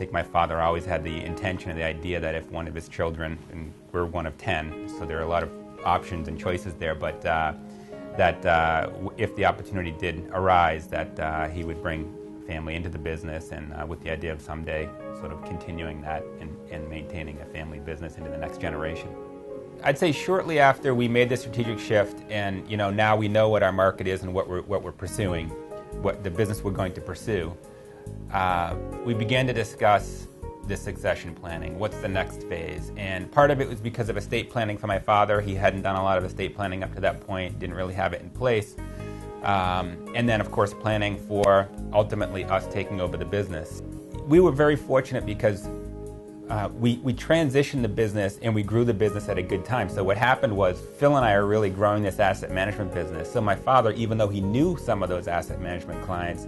think my father always had the intention and the idea that if one of his children, and we're one of 10, so there are a lot of options and choices there, but if the opportunity did arise, that he would bring family into the business, and with the idea of someday sort of continuing that and maintaining a family business into the next generation. I'd say shortly after we made the strategic shift, and now we know what our market is and what we're pursuing, what the business we're going to pursue, we began to discuss the succession planning. What's the next phase? And part of it was because of estate planning for my father. He hadn't done a lot of estate planning up to that point, didn't really have it in place. And then, of course, planning for ultimately us taking over the business. We were very fortunate because we transitioned the business and we grew the business at a good time. So what happened was Phil and I are really growing this asset management business. So my father, even though he knew some of those asset management clients,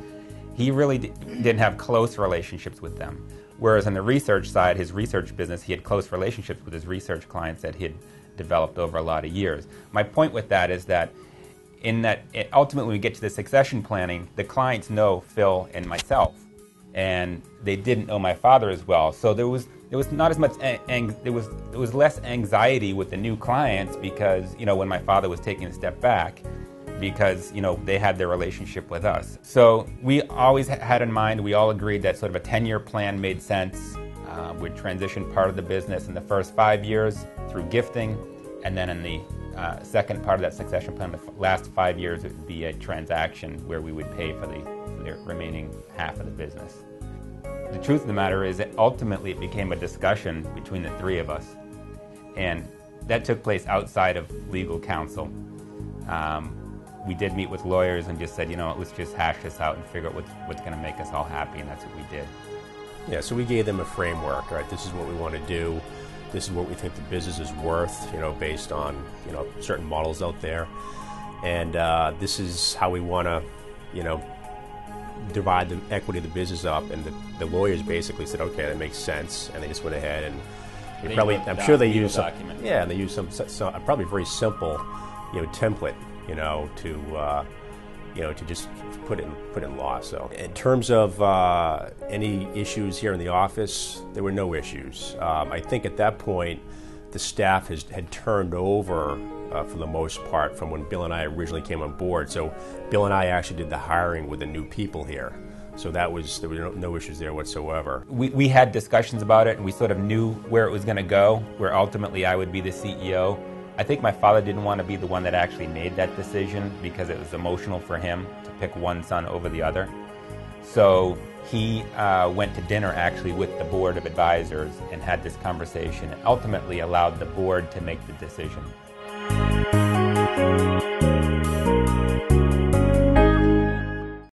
he really didn't have close relationships with them. Whereas on the research side, his research business, he had close relationships with his research clients that he had developed over a lot of years. My point with that is that ultimately when we get to the succession planning, the clients know Phil and myself, and they didn't know my father as well. So there was not as much there was less anxiety with the new clients because when my father was taking a step back, because they had their relationship with us. So we always had in mind, we all agreed that sort of a 10-year plan made sense. We'd transition part of the business in the first 5 years through gifting, and then in the second part of that succession plan, the last 5 years, it would be a transaction where we would pay for the remaining half of the business. The truth of the matter is that ultimately it became a discussion between the three of us, and that took place outside of legal counsel. We did meet with lawyers and just said, let's just hash this out and figure out what's going to make us all happy, and that's what we did. Yeah, so we gave them a framework, right? This is what we want to do. This is what we think the business is worth, based on, certain models out there. And this is how we want to, divide the equity of the business up. And the lawyers basically said, okay, that makes sense. And they just went ahead and I'm sure they used some, and they used some probably very simple, template, to just put in law. So in terms of any issues here in the office, there were no issues. I think at that point, the staff had turned over for the most part from when Bill and I originally came on board. So Bill and I actually did the hiring with the new people here. So there were no issues there whatsoever. We had discussions about it, and we sort of knew where it was going to go, where ultimately I would be the CEO. I think my father didn't want to be the one that actually made that decision because it was emotional for him to pick one son over the other. So he went to dinner actually with the board of advisors and had this conversation and ultimately allowed the board to make the decision.